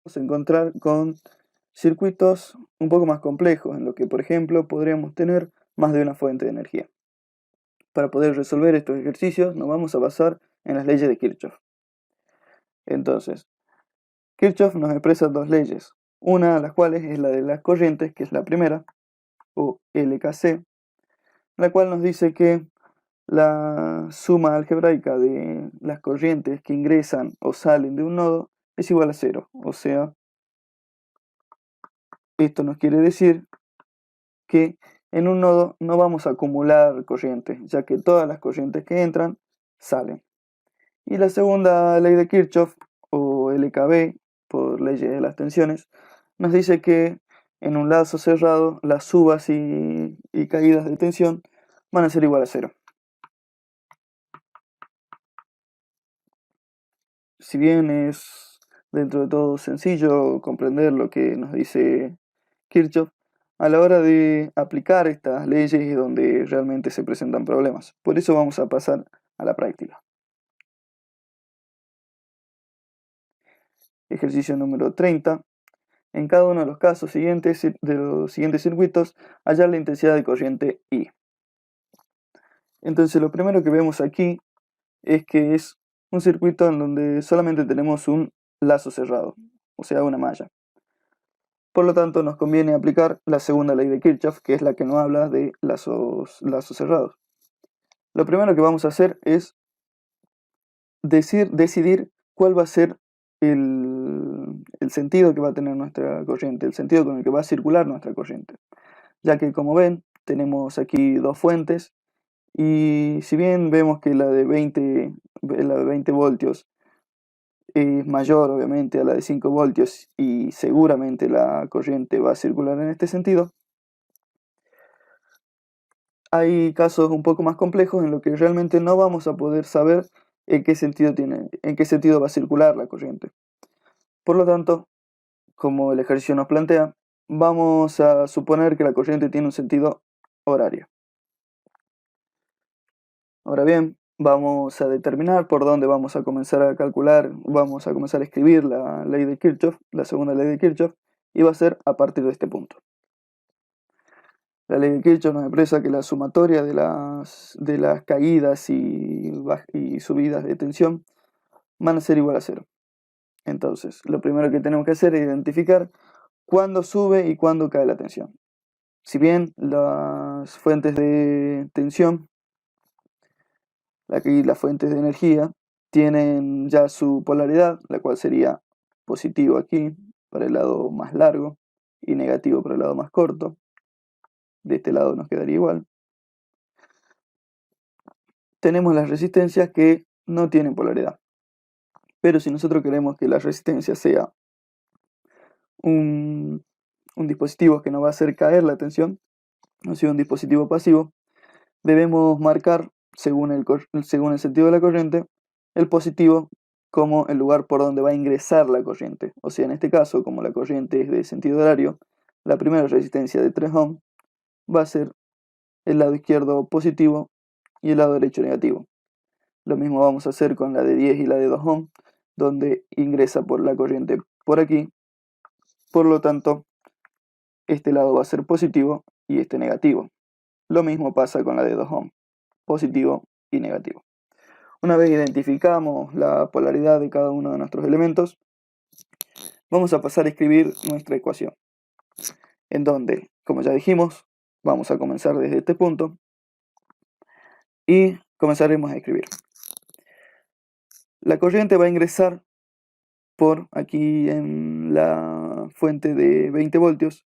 a encontrar con circuitos un poco más complejos, en lo que, por ejemplo, podríamos tener más de una fuente de energía. Para poder resolver estos ejercicios nos vamos a basar en las leyes de Kirchhoff. Entonces, Kirchhoff nos expresa dos leyes, una de las cuales es la de las corrientes, que es la primera, o LKC, la cual nos dice que la suma algebraica de las corrientes que ingresan o salen de un nodo es igual a 0. O sea, esto nos quiere decir que en un nodo no vamos a acumular corrientes, ya que todas las corrientes que entran salen. Y la segunda ley de Kirchhoff, o LKB, por leyes de las tensiones, nos dice que en un lazo cerrado las subas y caídas de tensión van a ser igual a 0. Si bien es dentro de todo sencillo comprender lo que nos dice Kirchhoff, a la hora de aplicar estas leyes es donde realmente se presentan problemas. Por eso vamos a pasar a la práctica. Ejercicio número 30. En cada uno de los casos siguientes de los siguientes circuitos, hallar la intensidad de corriente I. Entonces lo primero que vemos aquí es que es un circuito en donde solamente tenemos un lazo cerrado, o sea, una malla. Por lo tanto, nos conviene aplicar la segunda ley de Kirchhoff, que es la que nos habla de lazos cerrados. Lo primero que vamos a hacer es decidir cuál va a ser el sentido que va a tener nuestra corriente, el sentido con el que va a circular nuestra corriente. Ya que, como ven, tenemos aquí dos fuentes y si bien vemos que la de 20 voltios es mayor, obviamente, a la de 5 voltios y seguramente la corriente va a circular en este sentido, hay casos un poco más complejos en los que realmente no vamos a poder saber en qué sentido va a circular la corriente. Por lo tanto, como el ejercicio nos plantea, vamos a suponer que la corriente tiene un sentido horario. Ahora bien, vamos a determinar por dónde vamos a comenzar a calcular, vamos a comenzar a escribir la ley de Kirchhoff, la segunda ley de Kirchhoff, y va a ser a partir de este punto. La ley de Kirchhoff nos expresa que la sumatoria de las caídas y subidas de tensión van a ser igual a 0. Entonces, lo primero que tenemos que hacer es identificar cuándo sube y cuándo cae la tensión. Si bien las fuentes de tensión, aquí las fuentes de energía, tienen ya su polaridad, la cual sería positivo aquí para el lado más largo y negativo para el lado más corto. De este lado nos quedaría igual. Tenemos las resistencias que no tienen polaridad. Pero si nosotros queremos que la resistencia sea un dispositivo que nos va a hacer caer la tensión, o sea, un dispositivo pasivo, debemos marcar, según el sentido de la corriente, el positivo como el lugar por donde va a ingresar la corriente. O sea, en este caso, como la corriente es de sentido horario, la primera resistencia de 3 ohm va a ser el lado izquierdo positivo y el lado derecho negativo. Lo mismo vamos a hacer con la de 10 y la de 2 ohm, donde ingresa por la corriente por aquí. Por lo tanto, este lado va a ser positivo y este negativo. Lo mismo pasa con la de 2 ohm, positivo y negativo. Una vez identificamos la polaridad de cada uno de nuestros elementos, vamos a pasar a escribir nuestra ecuación, en donde, como ya dijimos, vamos a comenzar desde este punto y comenzaremos a escribir. La corriente va a ingresar por aquí en la fuente de 20 voltios,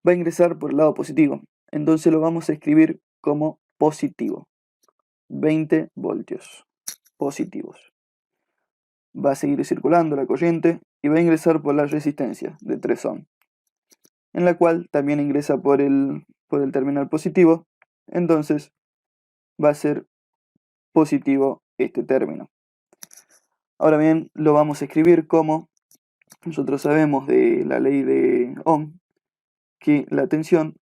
va a ingresar por el lado positivo, entonces lo vamos a escribir como positivo. 20 voltios positivos. Va a seguir circulando la corriente y va a ingresar por la resistencia de 3 ohm, en la cual también ingresa por el terminal positivo, entonces va a ser positivo este término. Ahora bien, lo vamos a escribir como, nosotros sabemos de la ley de Ohm, que la tensión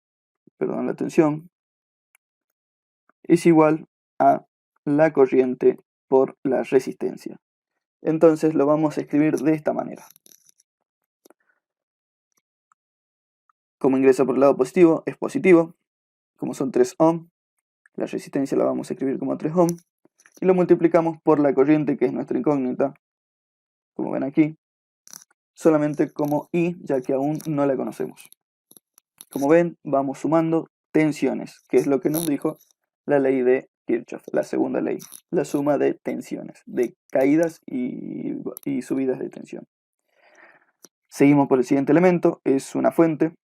es igual a la corriente por la resistencia. Entonces lo vamos a escribir de esta manera. como ingresa por el lado positivo, es positivo. Como son 3 ohm, la resistencia la vamos a escribir como 3 ohm. Y lo multiplicamos por la corriente, que es nuestra incógnita, como ven aquí, solamente como I, ya que aún no la conocemos. Como ven, vamos sumando tensiones, que es lo que nos dijo la ley de Kirchhoff, la segunda ley, la suma de tensiones, de caídas y subidas de tensión. Seguimos por el siguiente elemento, es una fuente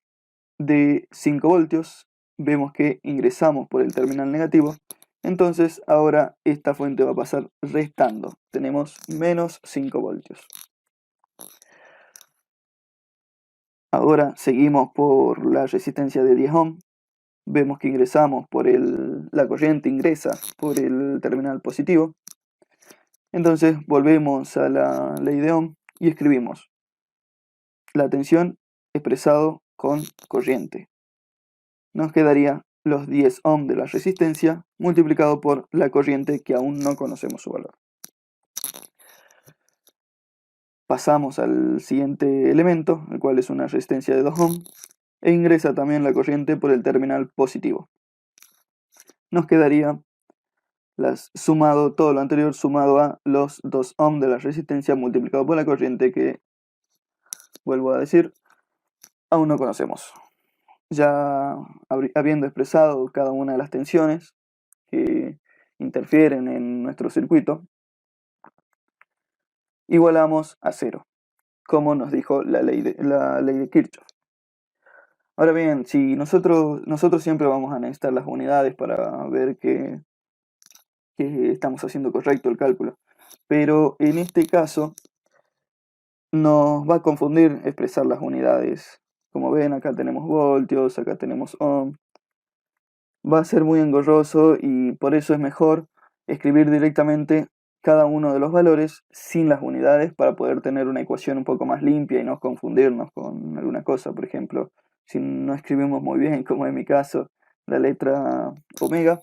de 5 voltios. Vemos que ingresamos por el terminal negativo, entonces ahora esta fuente va a pasar restando. Tenemos menos 5 voltios. Ahora seguimos por la resistencia de 10 ohm. Vemos que ingresamos por la corriente ingresa por el terminal positivo. Entonces volvemos a la ley de Ohm y escribimos la tensión expresado con corriente. Nos quedaría los 10 ohm de la resistencia multiplicado por la corriente, que aún no conocemos su valor. Pasamos al siguiente elemento, el cual es una resistencia de 2 ohm, e ingresa también la corriente por el terminal positivo. Nos quedaría todo lo anterior sumado a los 2 ohm de la resistencia multiplicado por la corriente, que, vuelvo a decir, aún no conocemos. Ya habiendo expresado cada una de las tensiones que interfieren en nuestro circuito, igualamos a cero, como nos dijo la ley de Kirchhoff. Ahora bien, si nosotros siempre vamos a necesitar las unidades para ver que estamos haciendo correcto el cálculo, pero en este caso nos va a confundir expresar las unidades. Como ven, acá tenemos voltios, acá tenemos ohm. Va a ser muy engorroso y por eso es mejor escribir directamente cada uno de los valores sin las unidades, para poder tener una ecuación un poco más limpia y no confundirnos con alguna cosa. Por ejemplo, si no escribimos muy bien, como en mi caso, la letra omega,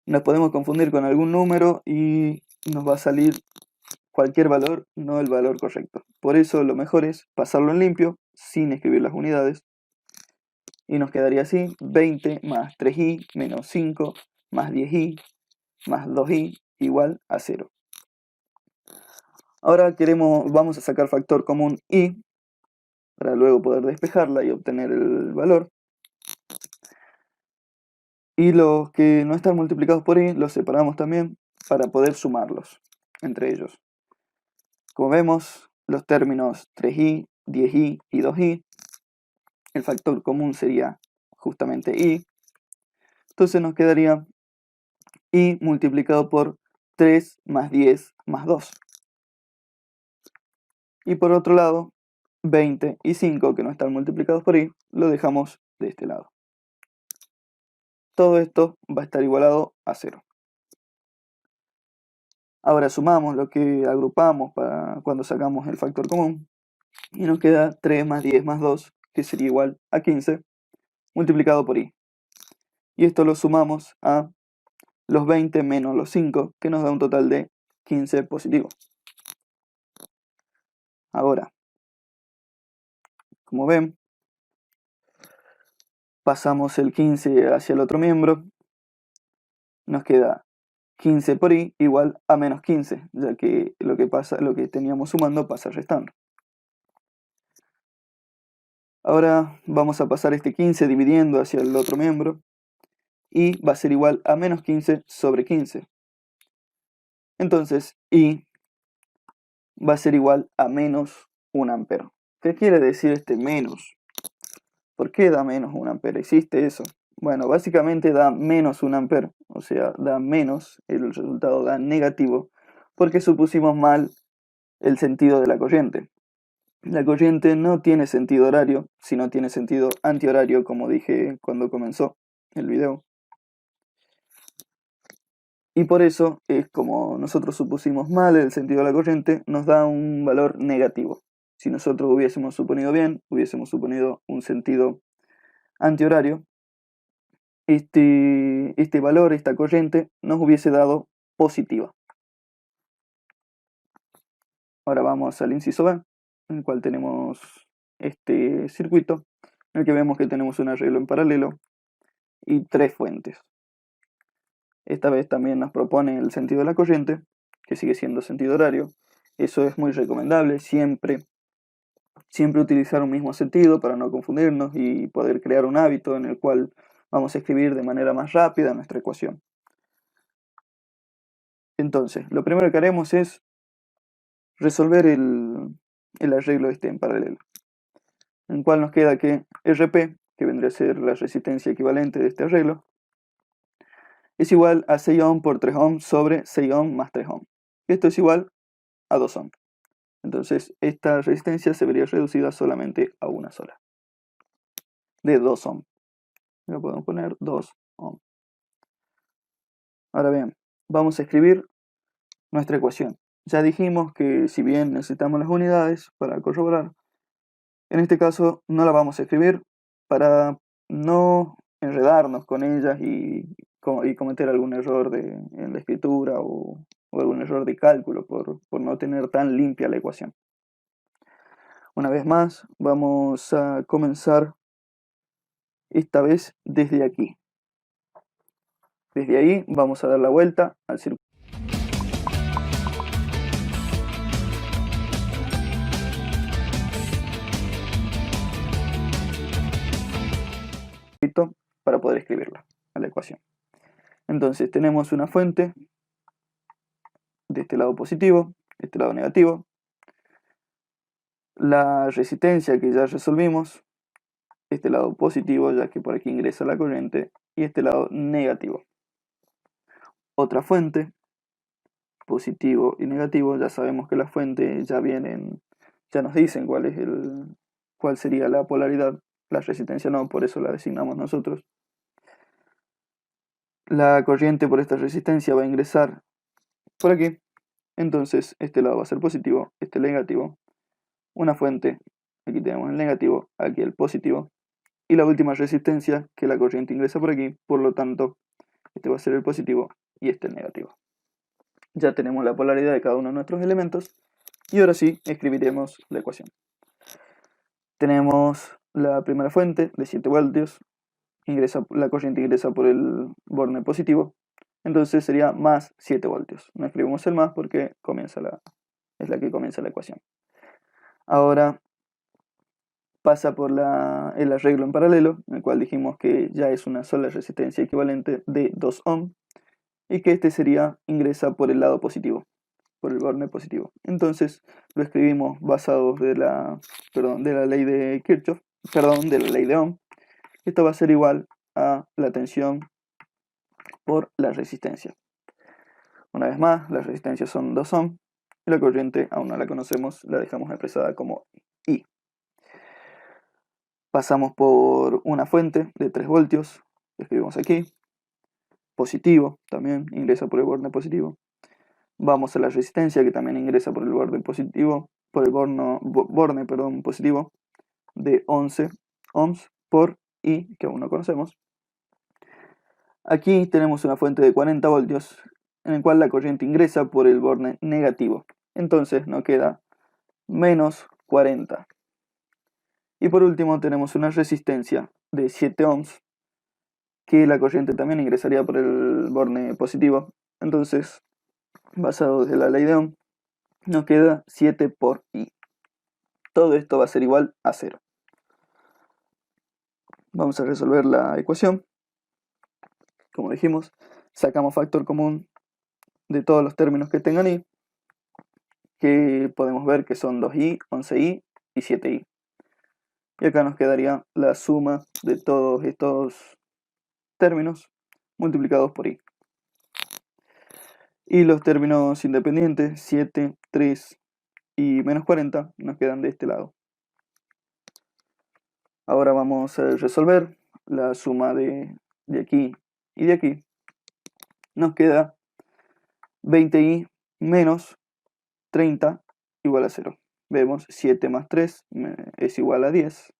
nos podemos confundir con algún número y nos va a salir cualquier valor, no el valor correcto. Por eso lo mejor es pasarlo en limpio, sin escribir las unidades. Y nos quedaría así: 20 más 3i menos 5 más 10i más 2i igual a 0. Ahora vamos a sacar factor común i, para luego poder despejarla y obtener el valor. Y los que no están multiplicados por i los separamos también para poder sumarlos entre ellos. Como vemos, los términos 3i, 10i y 2i, el factor común sería justamente i. Entonces nos quedaría i multiplicado por 3 más 10 más 2. Y por otro lado, 20 y 5, que no están multiplicados por i, lo dejamos de este lado. Todo esto va a estar igualado a 0. Ahora sumamos lo que agrupamos para cuando sacamos el factor común, y nos queda 3 más 10 más 2, que sería igual a 15, multiplicado por i. Y esto lo sumamos a los 20 menos los 5, que nos da un total de 15 positivo. Ahora, como ven, pasamos el 15 hacia el otro miembro, nos queda 15 por i igual a menos 15, ya que lo que teníamos sumando pasa restando. Ahora vamos a pasar este 15 dividiendo hacia el otro miembro, y va a ser igual a menos 15 sobre 15. Entonces I va a ser igual a menos 1 ampero. ¿Qué quiere decir este menos? ¿Por qué da menos 1 ampero? ¿Existe eso? Bueno, básicamente da menos 1 ampero, o sea, da menos, el resultado da negativo, porque supusimos mal el sentido de la corriente. La corriente no tiene sentido horario, sino tiene sentido antihorario, como dije cuando comenzó el video. Y por eso es como nosotros supusimos mal el sentido de la corriente, nos da un valor negativo. Si nosotros hubiésemos suponido bien, hubiésemos suponido un sentido antihorario, este valor, esta corriente, nos hubiese dado positiva. Ahora vamos al inciso B, en el cual tenemos este circuito en el que vemos que tenemos un arreglo en paralelo y tres fuentes. Esta vez también nos propone el sentido de la corriente, que sigue siendo sentido horario. Eso es muy recomendable, siempre utilizar un mismo sentido para no confundirnos y poder crear un hábito en el cual vamos a escribir de manera más rápida nuestra ecuación. Entonces, lo primero que haremos es resolver el arreglo este en paralelo, en el cual nos queda que RP, que vendría a ser la resistencia equivalente de este arreglo, es igual a 6 ohm por 3 ohm sobre 6 ohm más 3 ohm. Esto es igual a 2 ohm. Entonces, esta resistencia se vería reducida solamente a una sola, de 2 ohm. Lo podemos poner 2 ohm. Ahora bien, vamos a escribir nuestra ecuación. Ya dijimos que si bien necesitamos las unidades para corroborar, en este caso no la vamos a escribir para no enredarnos con ellas y cometer algún error en la escritura o algún error de cálculo por no tener tan limpia la ecuación. Una vez más, vamos a comenzar esta vez desde aquí. Desde ahí vamos a dar la vuelta al circuito para poder escribirla a la ecuación. Entonces tenemos una fuente de este lado positivo, de este lado negativo, la resistencia que ya resolvimos, este lado positivo ya que por aquí ingresa la corriente, y este lado negativo. Otra fuente, positivo y negativo, ya sabemos que las fuentes ya vienen, ya nos dicen cuál sería la polaridad, la resistencia no, por eso la designamos nosotros. La corriente por esta resistencia va a ingresar por aquí, entonces este lado va a ser positivo, este negativo. Una fuente, aquí tenemos el negativo, aquí el positivo, y la última resistencia que la corriente ingresa por aquí, por lo tanto este va a ser el positivo y este el negativo. Ya tenemos la polaridad de cada uno de nuestros elementos y ahora sí escribiremos la ecuación. Tenemos la primera fuente de 7 voltios, la corriente ingresa por el borne positivo, entonces sería más 7 voltios. No escribimos el más porque es la que comienza la ecuación. Ahora pasa por el arreglo en paralelo, en el cual dijimos que ya es una sola resistencia equivalente de 2 ohm y que este ingresa por el lado positivo, por el borne positivo. Entonces lo escribimos basados de la ley de Kirchhoff, de la ley de Ohm. Esto va a ser igual a la tensión por la resistencia. Una vez más, las resistencias son 2 ohm y la corriente aún no la conocemos, la dejamos expresada como I. Pasamos por una fuente de 3 voltios, escribimos aquí, positivo también, ingresa por el borne positivo. Vamos a la resistencia que también ingresa por el borne positivo, borne positivo de 11 ohms por I, que aún no conocemos. Aquí tenemos una fuente de 40 voltios en el cual la corriente ingresa por el borne negativo. Entonces nos queda menos 40. Y por último tenemos una resistencia de 7 ohms que la corriente también ingresaría por el borne positivo. Entonces, basado desde la ley de Ohm, nos queda 7 por I. Todo esto va a ser igual a 0. Vamos a resolver la ecuación. Como dijimos, sacamos factor común de todos los términos que tengan I, que podemos ver que son 2i, 11i y 7i. Y acá nos quedaría la suma de todos estos términos multiplicados por i. Y los términos independientes, 7, 3 y menos 40, nos quedan de este lado. Ahora vamos a resolver la suma de aquí y de aquí. Nos queda 20i menos 30 igual a 0. Vemos 7 más 3 es igual a 10,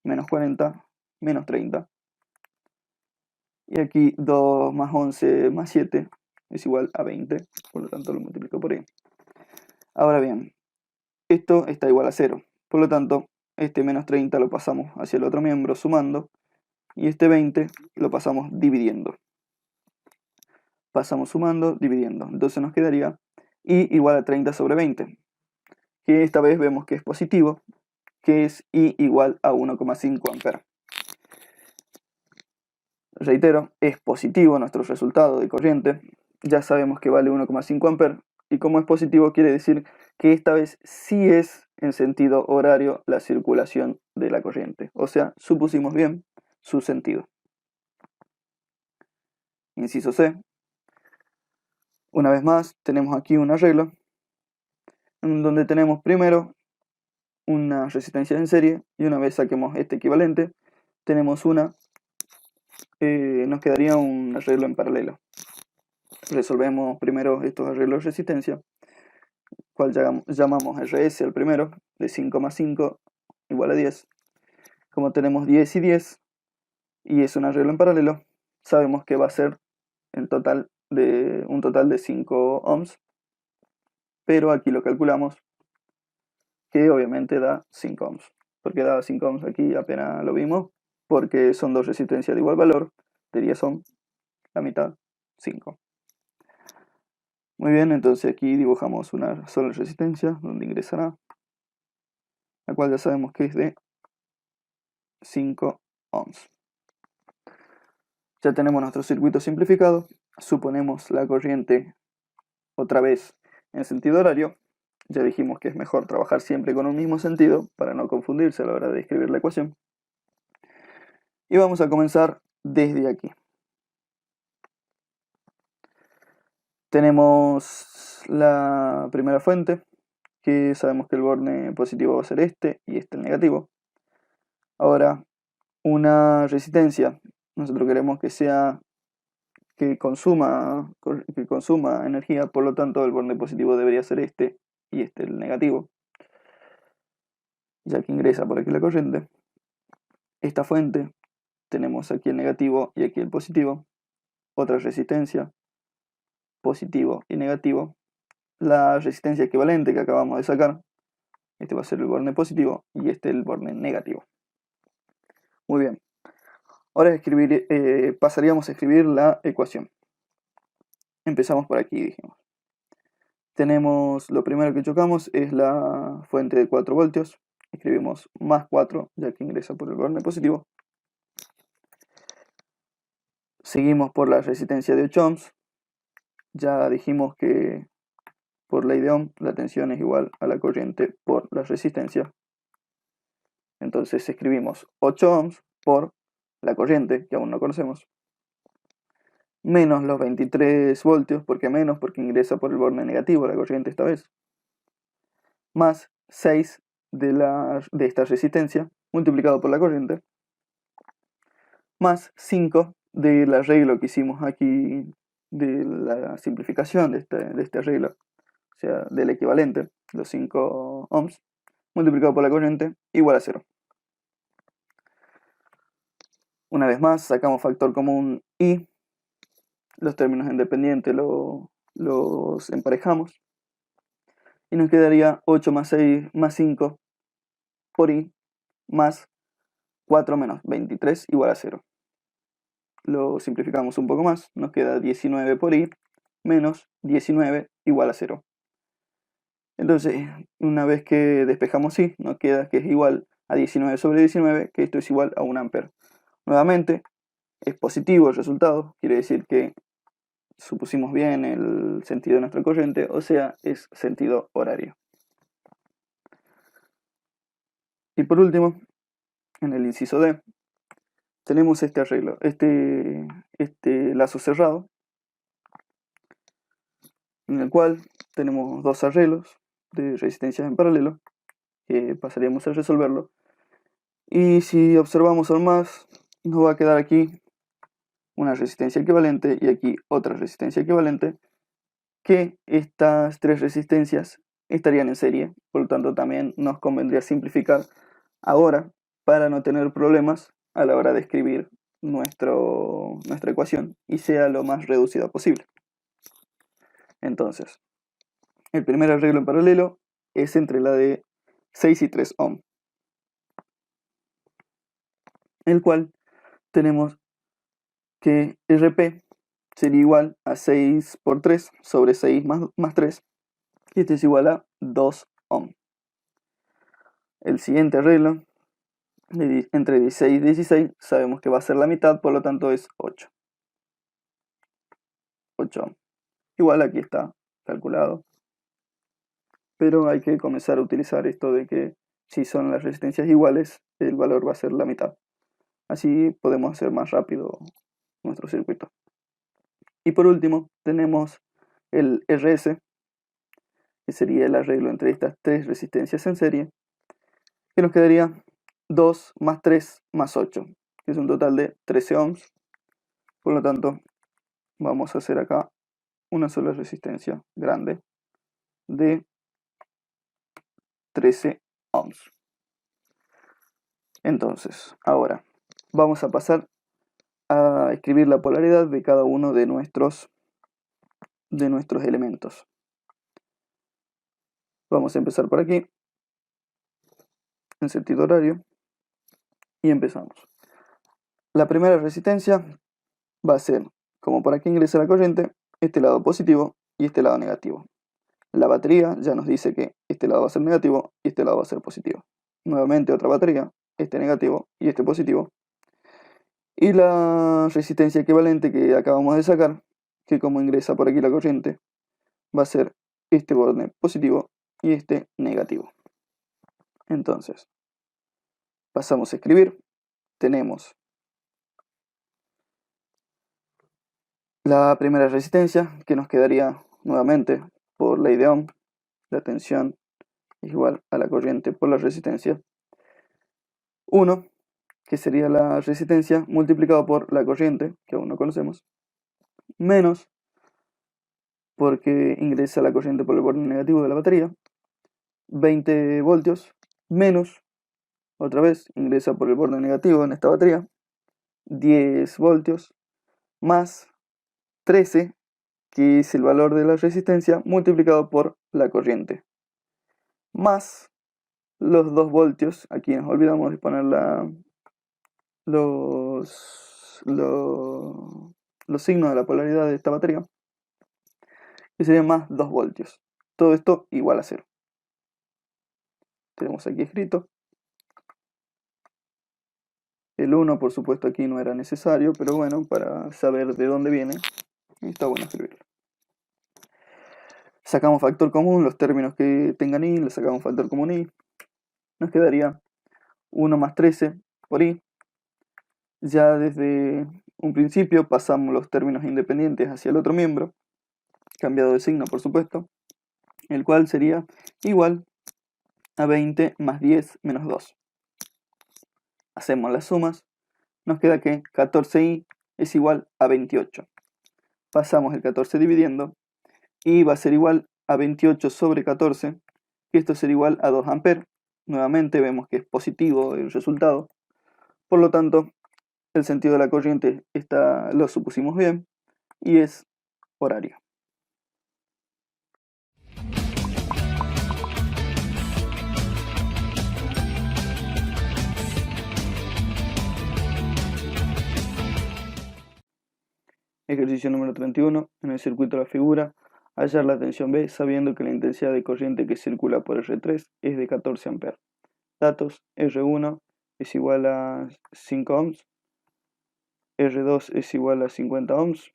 menos 40, menos 30. Y aquí 2 más 11 más 7 es igual a 20, por lo tanto lo multiplico por ahí. Ahora bien, esto está igual a 0, por lo tanto este menos 30 lo pasamos hacia el otro miembro sumando, y este 20 lo pasamos dividiendo. Pasamos sumando, dividiendo. Entonces nos quedaría I igual a 30 sobre 20, que esta vez vemos que es positivo, que es I igual a 1,5 amperes. Reitero, es positivo nuestro resultado de corriente, ya sabemos que vale 1,5 amperes, y como es positivo quiere decir que esta vez sí es en sentido horario la circulación de la corriente, o sea, supusimos bien su sentido. Inciso C. Una vez más, tenemos aquí un arreglo, en donde tenemos primero una resistencia en serie, y una vez saquemos este equivalente, tenemos nos quedaría un arreglo en paralelo. Resolvemos primero estos arreglos de resistencia, cual llamamos RS al primero, de 5 más 5 igual a 10. Como tenemos 10 y 10, y es un arreglo en paralelo, sabemos que va a ser un total de 5 ohms, pero aquí lo calculamos, que obviamente da 5 ohms. ¿Por qué da 5 ohms? Aquí apenas lo vimos, porque son dos resistencias de igual valor, de 10 ohms, la mitad, 5. Muy bien, entonces aquí dibujamos una sola resistencia, donde ingresará, la cual ya sabemos que es de 5 ohms. Ya tenemos nuestro circuito simplificado, suponemos la corriente otra vez en sentido horario. Ya dijimos que es mejor trabajar siempre con un mismo sentido para no confundirse a la hora de escribir la ecuación. Y vamos a comenzar desde aquí. Tenemos la primera fuente, que sabemos que el borne positivo va a ser este y este el negativo. Ahora, una resistencia, nosotros queremos que consuma energía, por lo tanto el borne positivo debería ser este y este el negativo, ya que ingresa por aquí la corriente. Esta fuente, tenemos aquí el negativo y aquí el positivo. Otra resistencia, positivo y negativo. La resistencia equivalente que acabamos de sacar, este va a ser el borne positivo y este el borne negativo. Muy bien, ahora pasaríamos a escribir la ecuación. Empezamos por aquí, dijimos. Tenemos, lo primero que chocamos es la fuente de 4 voltios. Escribimos más 4, ya que ingresa por el borne positivo. Seguimos por la resistencia de 8 ohms. Ya dijimos que por ley de Ohm la tensión es igual a la corriente por la resistencia. Entonces escribimos 8 ohms por la corriente, que aún no conocemos, menos los 23 voltios, porque ingresa por el borne negativo la corriente esta vez, más 6 de esta resistencia multiplicado por la corriente, más 5 del arreglo que hicimos aquí, de la simplificación de este arreglo, o sea, del equivalente, los 5 ohms, multiplicado por la corriente, igual a 0. Una vez más, sacamos factor común I, los términos independientes los emparejamos, y nos quedaría 8 más 6 más 5 por I, más 4 menos 23 igual a 0. Lo simplificamos un poco más, nos queda 19 por I, menos 19 igual a 0. Entonces, una vez que despejamos I, nos queda que es igual a 19 sobre 19, que esto es igual a 1 amper. Nuevamente, es positivo el resultado, quiere decir que supusimos bien el sentido de nuestra corriente, o sea, es sentido horario. Y por último, en el inciso D, tenemos este arreglo, este lazo cerrado, en el cual tenemos dos arreglos de resistencias en paralelo, que pasaríamos a resolverlo. Y si observamos aún más, nos va a quedar aquí una resistencia equivalente y aquí otra resistencia equivalente, que estas tres resistencias estarían en serie, por lo tanto también nos convendría simplificar ahora para no tener problemas a la hora de escribir nuestra ecuación y sea lo más reducida posible. Entonces, el primer arreglo en paralelo es entre la de 6 y 3 ohm. el cual tenemos que RP sería igual a 6 por 3 sobre 6 más 3, y este es igual a 2 ohm. El siguiente arreglo, entre 16 y 16, sabemos que va a ser la mitad, por lo tanto es 8. 8 ohm. Igual aquí está calculado, pero hay que comenzar a utilizar esto de que si son las resistencias iguales, el valor va a ser la mitad. Así podemos hacer más rápido nuestro circuito. Y por último tenemos el RS, que sería el arreglo entre estas tres resistencias en serie, que nos quedaría 2 más 3 más 8, que es un total de 13 ohms. Por lo tanto, vamos a hacer acá una sola resistencia grande de 13 ohms. Entonces, ahora vamos a pasar a escribir la polaridad de cada uno de nuestros elementos. Vamos a empezar por aquí, en sentido horario, y empezamos. La primera resistencia va a ser, como por aquí ingresa la corriente, este lado positivo y este lado negativo. La batería ya nos dice que este lado va a ser negativo y este lado va a ser positivo. Nuevamente otra batería, este negativo y este positivo. Y la resistencia equivalente que acabamos de sacar, que como ingresa por aquí la corriente, va a ser este borde positivo y este negativo. Entonces, pasamos a escribir. Tenemos la primera resistencia, que nos quedaría nuevamente por ley de Ohm. La tensión es igual a la corriente por la resistencia. 1, que sería la resistencia multiplicado por la corriente, que aún no conocemos, menos, porque ingresa la corriente por el borde negativo de la batería, 20 voltios, menos, otra vez, ingresa por el borde negativo en esta batería, 10 voltios, más 13, que es el valor de la resistencia, multiplicado por la corriente, más los 2 voltios, aquí nos olvidamos de poner los signos de la polaridad de esta batería, que serían más 2 voltios. Todo esto igual a 0. Tenemos aquí escrito. El 1, por supuesto, aquí no era necesario, pero bueno, para saber de dónde viene, está bueno escribirlo. Sacamos factor común, los términos que tengan i, le sacamos factor común i. Nos quedaría 1 más 13 por i. Ya desde un principio pasamos los términos independientes hacia el otro miembro, cambiado de signo, por supuesto, el cual sería igual a 20 más 10 menos 2. Hacemos las sumas, nos queda que 14i es igual a 28. Pasamos el 14 dividiendo, y va a ser igual a 28 sobre 14, y esto será igual a 2 amperes. Nuevamente vemos que es positivo el resultado, por lo tanto, el sentido de la corriente lo supusimos bien, y es horario. Ejercicio número 31. En el circuito de la figura, hallar la tensión B sabiendo que la intensidad de corriente que circula por R3 es de 14 amperes. Datos: R1 es igual a 5 ohms, R2 es igual a 50 ohms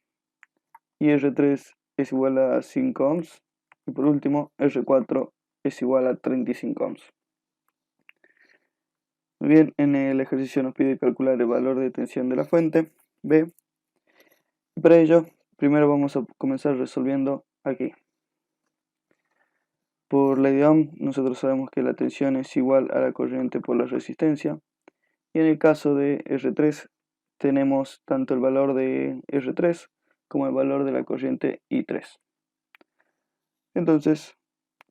y R3 es igual a 5 ohms. Y por último, R4 es igual a 35 ohms. Muy bien, en el ejercicio nos pide calcular el valor de tensión de la fuente B. Y para ello, primero vamos a comenzar resolviendo aquí. Por ley de Ohm, nosotros sabemos que la tensión es igual a la corriente por la resistencia. Y en el caso de R3, tenemos tanto el valor de R3 como el valor de la corriente I3. Entonces,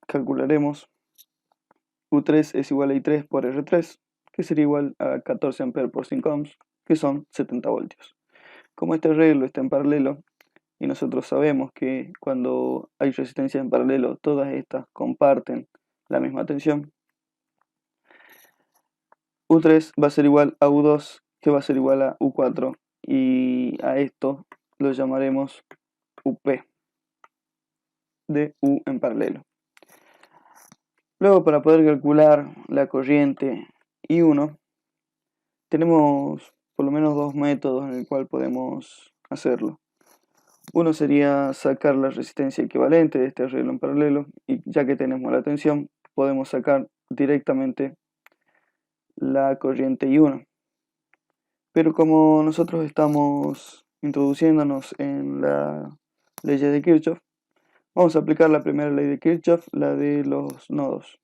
calcularemos U3 es igual a I3 por R3, que sería igual a 14 amperes por 5 ohms, que son 70 voltios. Como este arreglo está en paralelo, y nosotros sabemos que cuando hay resistencias en paralelo, todas estas comparten la misma tensión, U3 va a ser igual a U2, que va a ser igual a U4, y a esto lo llamaremos UP, de U en paralelo. Luego, para poder calcular la corriente I1, tenemos por lo menos dos métodos en el cual podemos hacerlo. Uno sería sacar la resistencia equivalente de este arreglo en paralelo, y ya que tenemos la tensión, podemos sacar directamente la corriente I1. Pero como nosotros estamos introduciéndonos en la ley de Kirchhoff, vamos a aplicar la primera ley de Kirchhoff, la de los nodos,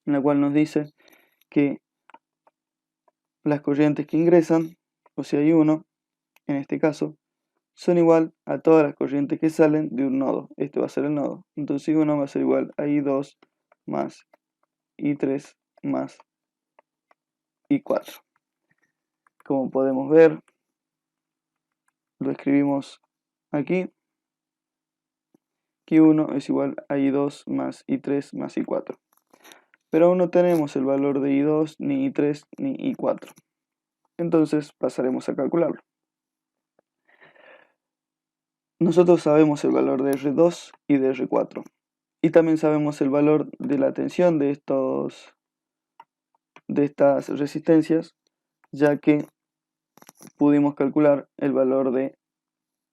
en la cual nos dice que las corrientes que ingresan, o sea I1, en este caso, son igual a todas las corrientes que salen de un nodo. Este va a ser el nodo. Entonces I1 va a ser igual a I2 más I3 más I4. Como podemos ver, lo escribimos aquí, que I1 es igual a I2 más I3 más I4. Pero aún no tenemos el valor de I2, ni I3, ni I4. Entonces pasaremos a calcularlo. Nosotros sabemos el valor de R2 y de R4. Y también sabemos el valor de la tensión de estas resistencias, ya que pudimos calcular el valor de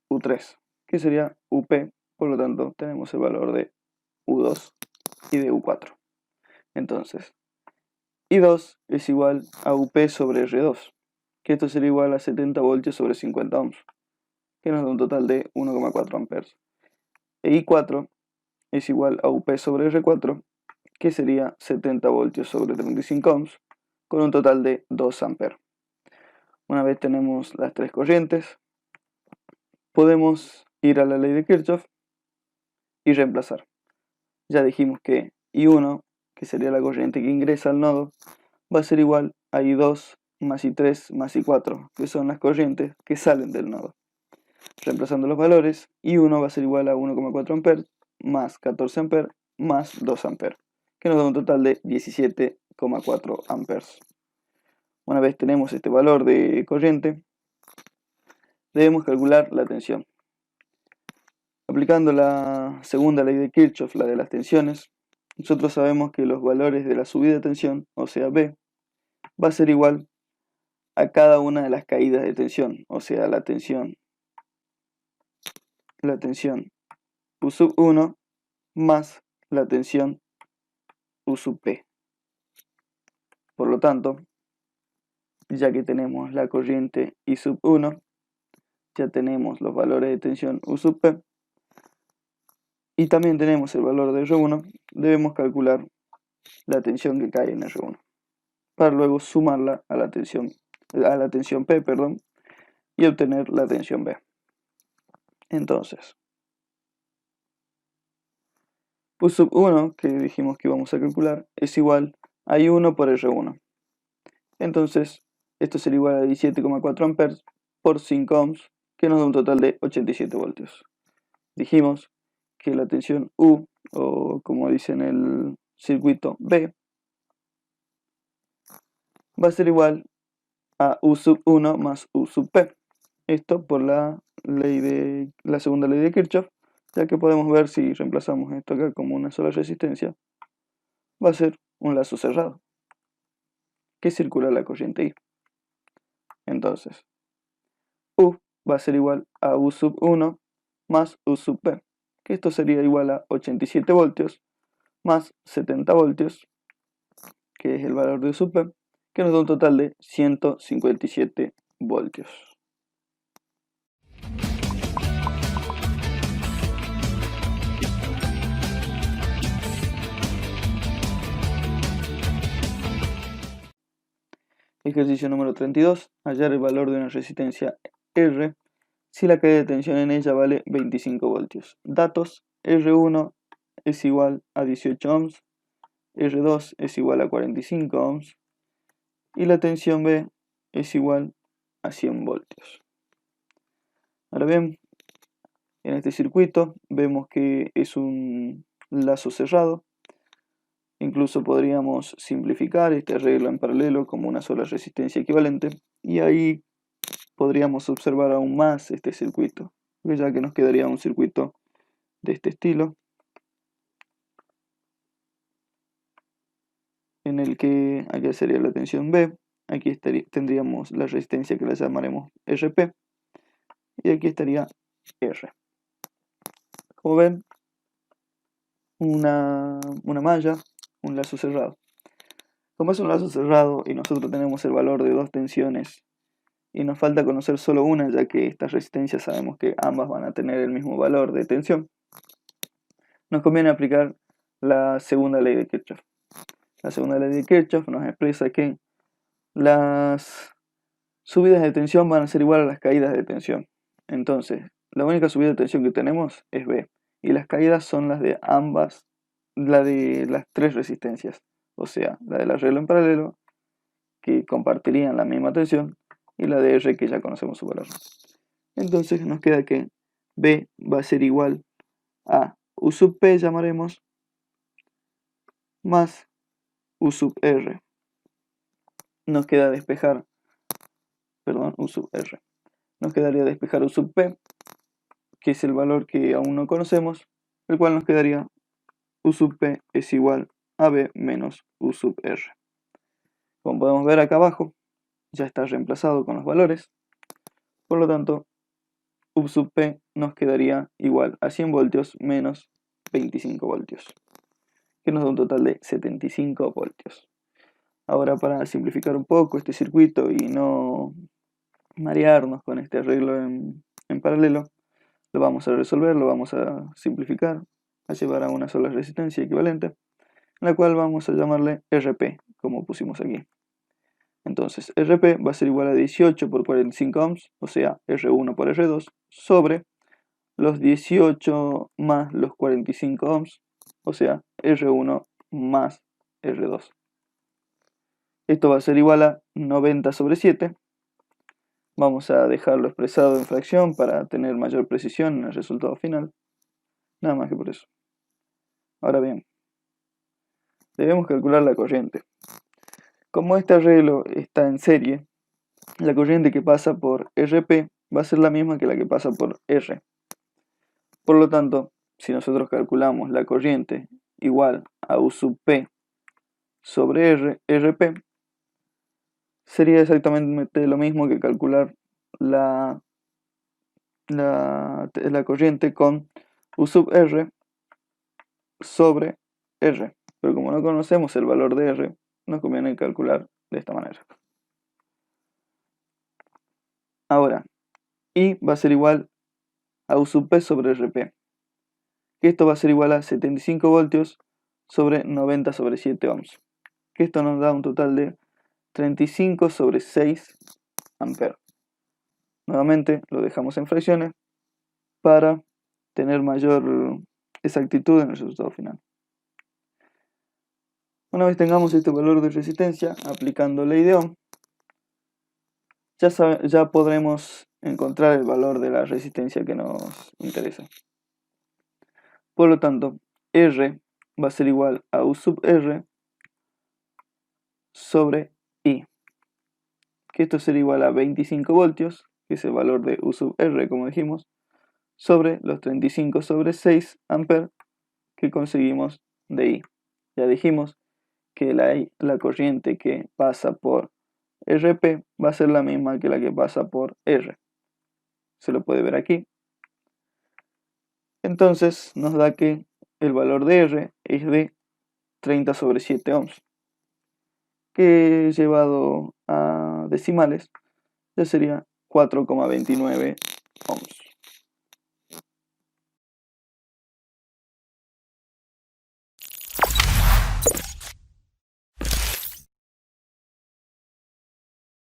U3, que sería UP. Por lo tanto, tenemos el valor de U2 y de U4. Entonces, I2 es igual a UP sobre R2, que esto sería igual a 70 voltios sobre 50 ohms, que nos da un total de 1,4 amperes. E I4 es igual a UP sobre R4, que sería 70 voltios sobre 35 ohms, con un total de 2 amperes. Una vez tenemos las tres corrientes, podemos ir a la ley de Kirchhoff y reemplazar. Ya dijimos que I1, que sería la corriente que ingresa al nodo, va a ser igual a I2 más I3 más I4, que son las corrientes que salen del nodo. Reemplazando los valores, I1 va a ser igual a 1,4 amperes más 14 amperes más 2 amperes, que nos da un total de 17,4 amperes. Una vez tenemos este valor de corriente, debemos calcular la tensión. Aplicando la segunda ley de Kirchhoff, la de las tensiones, nosotros sabemos que los valores de la subida de tensión, o sea B, va a ser igual a cada una de las caídas de tensión, o sea, la tensión U sub 1 más la tensión U sub P. Por lo tanto, ya que tenemos la corriente I sub 1, ya tenemos los valores de tensión U sub P, y también tenemos el valor de R1, debemos calcular la tensión que cae en R1, para luego sumarla a la tensión P, y obtener la tensión B. Entonces, U sub 1, que dijimos que íbamos a calcular, es igual a I1 por R1. Entonces, esto sería igual a 17,4 amperes por 5 ohms, que nos da un total de 87 voltios. Dijimos que la tensión U, o como dice en el circuito B, va a ser igual a U sub 1 más U sub P. Esto por la segunda ley de Kirchhoff, ya que podemos ver si reemplazamos esto acá como una sola resistencia, va a ser un lazo cerrado que circula la corriente I. Entonces, U va a ser igual a U sub 1 más U sub P, que esto sería igual a 87 voltios más 70 voltios, que es el valor de U sub P, que nos da un total de 157 voltios. Ejercicio número 32. Hallar el valor de una resistencia R si la caída de tensión en ella vale 25 voltios. Datos: R1 es igual a 18 ohms, R2 es igual a 45 ohms y la tensión B es igual a 100 voltios. Ahora bien, en este circuito vemos que es un lazo cerrado. Incluso podríamos simplificar este arreglo en paralelo como una sola resistencia equivalente, y ahí podríamos observar aún más este circuito, ya que nos quedaría un circuito de este estilo, en el que aquí sería la tensión B, aquí tendríamos la resistencia que la llamaremos RP, y aquí estaría R. Como ven, una malla, un lazo cerrado. Como es un lazo cerrado y nosotros tenemos el valor de dos tensiones y nos falta conocer solo una, ya que estas resistencias sabemos que ambas van a tener el mismo valor de tensión, nos conviene aplicar la segunda ley de Kirchhoff. La segunda ley de Kirchhoff nos expresa que las subidas de tensión van a ser igual a las caídas de tensión. Entonces, la única subida de tensión que tenemos es B, y las caídas son las de ambas, la de las tres resistencias, o sea, la del arreglo en paralelo, que compartirían la misma tensión, y la de R, que ya conocemos su valor. Entonces nos queda que B va a ser igual a U sub P, llamaremos, más U sub R. Nos queda despejar, perdón, U sub R. Nos quedaría despejar U sub P, que es el valor que aún no conocemos, el cual nos quedaría U sub P es igual a B menos U sub R. Como podemos ver acá abajo, ya está reemplazado con los valores, por lo tanto, U sub P nos quedaría igual a 100 voltios menos 25 voltios, que nos da un total de 75 voltios. Ahora, para simplificar un poco este circuito y no marearnos con este arreglo en paralelo, lo vamos a resolver, lo vamos a simplificar, a llevar a una sola resistencia equivalente, la cual vamos a llamarle RP, como pusimos aquí. Entonces, RP va a ser igual a 18 por 45 ohms, o sea, R1 por R2, sobre los 18 más los 45 ohms, o sea, R1 más R2. Esto va a ser igual a 90 sobre 7. Vamos a dejarlo expresado en fracción para tener mayor precisión en el resultado final. Nada más que por eso. Ahora bien, debemos calcular la corriente. Como este arreglo está en serie, la corriente que pasa por RP va a ser la misma que la que pasa por R. Por lo tanto, si nosotros calculamos la corriente igual a U sub P sobre RP, sería exactamente lo mismo que calcular la corriente con U sub R sobre R. Pero como no conocemos el valor de R, nos conviene calcular de esta manera. Ahora, I va a ser igual a U sub P sobre RP. Que esto va a ser igual a 75 voltios sobre 90 sobre 7 ohms. Que esto nos da un total de 35 sobre 6 amperes. Nuevamente lo dejamos en fracciones para tener mayor exactitud en el resultado final. Una vez tengamos este valor de resistencia, aplicando ley de Ohm, ya podremos encontrar el valor de la resistencia que nos interesa. Por lo tanto, R va a ser igual a U sub R sobre I, que esto sería igual a 25 voltios, que es el valor de U sub R, como dijimos, sobre los 35 sobre 6 amperes que conseguimos de I. Ya dijimos que la corriente que pasa por RP va a ser la misma que la que pasa por R. Se lo puede ver aquí. Entonces nos da que el valor de R es de 30 sobre 7 ohms, que llevado a decimales ya sería 4,29 ohms.